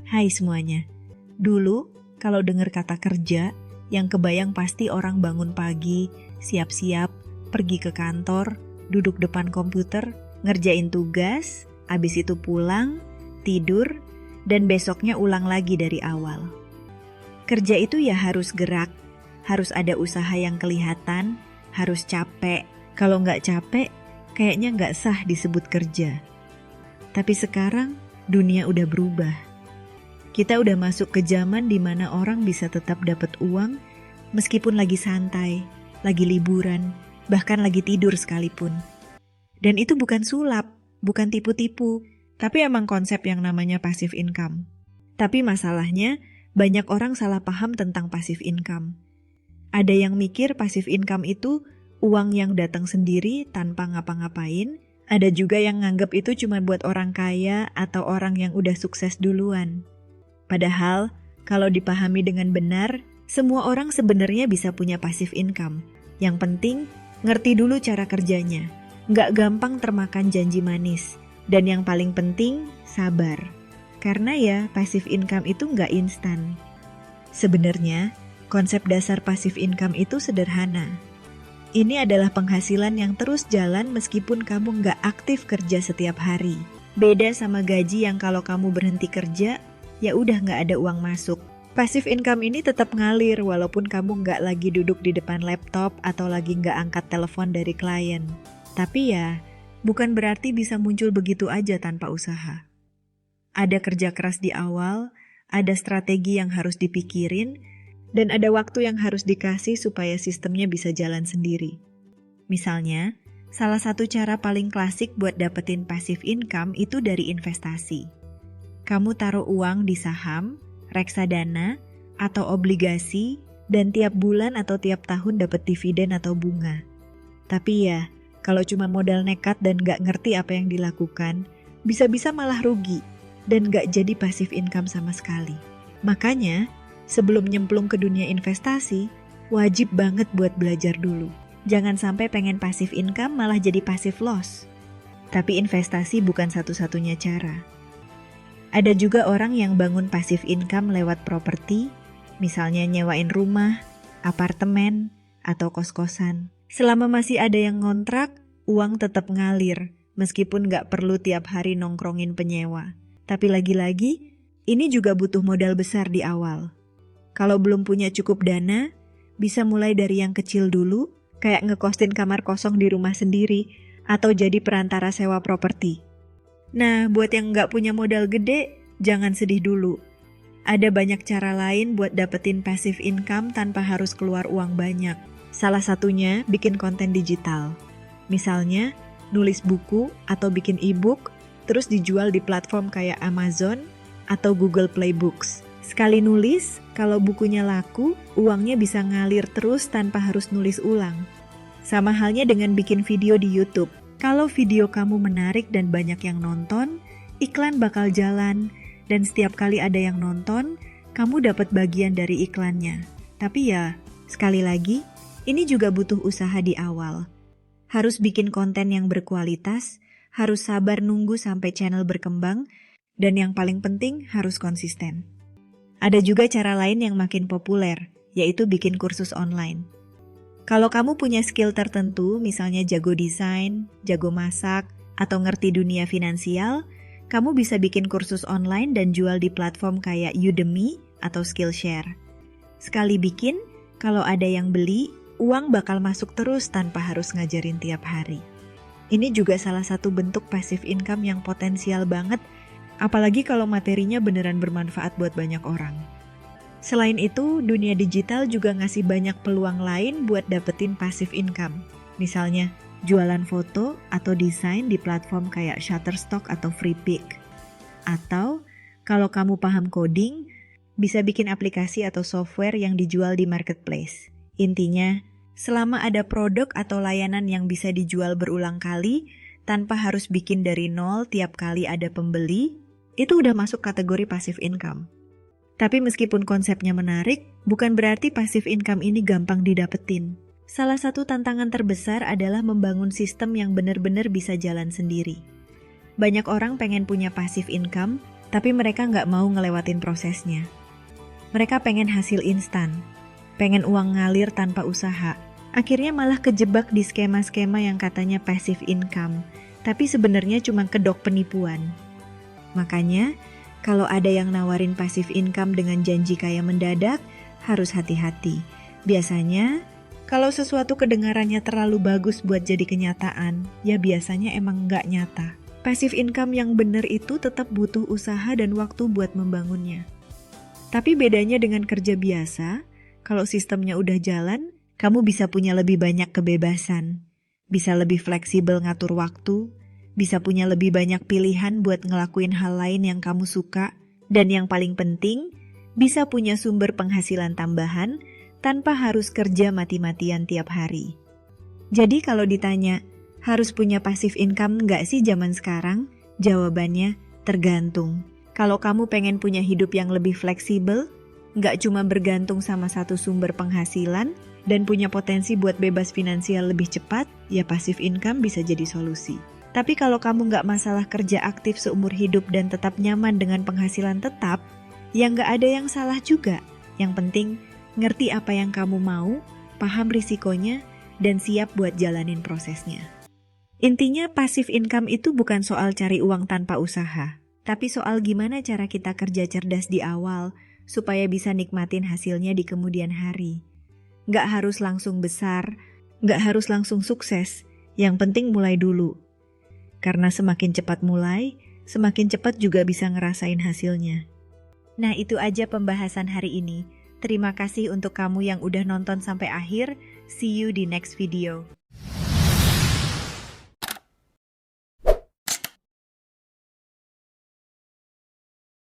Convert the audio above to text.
Hai semuanya. Dulu, kalau dengar kata kerja, yang kebayang pasti orang bangun pagi, siap-siap, pergi ke kantor, duduk depan komputer, ngerjain tugas, abis itu pulang, tidur, dan besoknya ulang lagi dari awal. Kerja itu ya harus gerak, harus ada usaha yang kelihatan, harus capek. Kalau nggak capek, kayaknya nggak sah disebut kerja. Tapi sekarang, dunia udah berubah. Kita udah masuk ke zaman di mana orang bisa tetap dapat uang meskipun lagi santai, lagi liburan, bahkan lagi tidur sekalipun. Dan itu bukan sulap, bukan tipu-tipu, tapi emang konsep yang namanya passive income. Tapi masalahnya, banyak orang salah paham tentang passive income. Ada yang mikir passive income itu uang yang datang sendiri tanpa ngapa-ngapain. Ada juga yang nganggap itu cuma buat orang kaya atau orang yang udah sukses duluan. Padahal, kalau dipahami dengan benar, semua orang sebenarnya bisa punya passive income. Yang penting, ngerti dulu cara kerjanya. Nggak gampang termakan janji manis. Dan yang paling penting, sabar. Karena ya, passive income itu nggak instan. Sebenarnya, konsep dasar passive income itu sederhana. Ini adalah penghasilan yang terus jalan meskipun kamu nggak aktif kerja setiap hari. Beda sama gaji yang kalau kamu berhenti kerja, ya udah nggak ada uang masuk. Passive income ini tetap ngalir walaupun kamu nggak lagi duduk di depan laptop atau lagi nggak angkat telepon dari klien. Tapi ya, bukan berarti bisa muncul begitu aja tanpa usaha. Ada kerja keras di awal, ada strategi yang harus dipikirin, dan ada waktu yang harus dikasih supaya sistemnya bisa jalan sendiri. Misalnya, salah satu cara paling klasik buat dapetin passive income itu dari investasi. Kamu taruh uang di saham, reksadana, atau obligasi, dan tiap bulan atau tiap tahun dapat dividen atau bunga. Tapi ya, kalau cuma modal nekat dan gak ngerti apa yang dilakukan, bisa-bisa malah rugi dan gak jadi passive income sama sekali. Makanya, sebelum nyemplung ke dunia investasi, wajib banget buat belajar dulu. Jangan sampai pengen passive income malah jadi passive loss. Tapi investasi bukan satu-satunya cara. Ada juga orang yang bangun passive income lewat properti, misalnya nyewain rumah, apartemen, atau kos-kosan. Selama masih ada yang ngontrak, uang tetap ngalir, meskipun nggak perlu tiap hari nongkrongin penyewa. Tapi lagi-lagi, ini juga butuh modal besar di awal. Kalau belum punya cukup dana, bisa mulai dari yang kecil dulu, kayak ngekostin kamar kosong di rumah sendiri, atau jadi perantara sewa properti. Nah, buat yang nggak punya modal gede, jangan sedih dulu. Ada banyak cara lain buat dapetin passive income tanpa harus keluar uang banyak. Salah satunya bikin konten digital. Misalnya, nulis buku atau bikin e-book, terus dijual di platform kayak Amazon atau Google Play Books. Sekali nulis, kalau bukunya laku, uangnya bisa ngalir terus tanpa harus nulis ulang. Sama halnya dengan bikin video di YouTube. Kalau video kamu menarik dan banyak yang nonton, iklan bakal jalan, dan setiap kali ada yang nonton, kamu dapat bagian dari iklannya. Tapi ya, sekali lagi, ini juga butuh usaha di awal. Harus bikin konten yang berkualitas, harus sabar nunggu sampai channel berkembang, dan yang paling penting harus konsisten. Ada juga cara lain yang makin populer, yaitu bikin kursus online. Kalau kamu punya skill tertentu, misalnya jago desain, jago masak, atau ngerti dunia finansial, kamu bisa bikin kursus online dan jual di platform kayak Udemy atau Skillshare. Sekali bikin, kalau ada yang beli, uang bakal masuk terus tanpa harus ngajarin tiap hari. Ini juga salah satu bentuk passive income yang potensial banget, apalagi kalau materinya beneran bermanfaat buat banyak orang. Selain itu, dunia digital juga ngasih banyak peluang lain buat dapetin passive income. Misalnya, jualan foto atau desain di platform kayak Shutterstock atau Freepik. Atau, kalau kamu paham coding, bisa bikin aplikasi atau software yang dijual di marketplace. Intinya, selama ada produk atau layanan yang bisa dijual berulang kali, tanpa harus bikin dari nol tiap kali ada pembeli, itu udah masuk kategori passive income. Tapi meskipun konsepnya menarik, bukan berarti passive income ini gampang didapetin. Salah satu tantangan terbesar adalah membangun sistem yang benar-benar bisa jalan sendiri. Banyak orang pengen punya passive income, tapi mereka nggak mau ngelewatin prosesnya. Mereka pengen hasil instan, pengen uang ngalir tanpa usaha. Akhirnya malah kejebak di skema-skema yang katanya passive income, tapi sebenarnya cuma kedok penipuan. Makanya, kalau ada yang nawarin passive income dengan janji kaya mendadak, harus hati-hati. Biasanya, kalau sesuatu kedengarannya terlalu bagus buat jadi kenyataan, ya biasanya emang nggak nyata. Passive income yang bener itu tetap butuh usaha dan waktu buat membangunnya. Tapi bedanya dengan kerja biasa, kalau sistemnya udah jalan, kamu bisa punya lebih banyak kebebasan, bisa lebih fleksibel ngatur waktu, bisa punya lebih banyak pilihan buat ngelakuin hal lain yang kamu suka, dan yang paling penting, bisa punya sumber penghasilan tambahan tanpa harus kerja mati-matian tiap hari. Jadi kalau ditanya, harus punya passive income nggak sih zaman sekarang? Jawabannya, tergantung. Kalau kamu pengen punya hidup yang lebih fleksibel, nggak cuma bergantung sama satu sumber penghasilan, dan punya potensi buat bebas finansial lebih cepat, ya passive income bisa jadi solusi. Tapi kalau kamu nggak masalah kerja aktif seumur hidup dan tetap nyaman dengan penghasilan tetap, ya nggak ada yang salah juga. Yang penting, ngerti apa yang kamu mau, paham risikonya, dan siap buat jalanin prosesnya. Intinya passive income itu bukan soal cari uang tanpa usaha, tapi soal gimana cara kita kerja cerdas di awal, supaya bisa nikmatin hasilnya di kemudian hari. Nggak harus langsung besar, nggak harus langsung sukses, yang penting mulai dulu. Karena semakin cepat mulai, semakin cepat juga bisa ngerasain hasilnya. Nah itu aja pembahasan hari ini. Terima kasih untuk kamu yang udah nonton sampai akhir. See you di next video.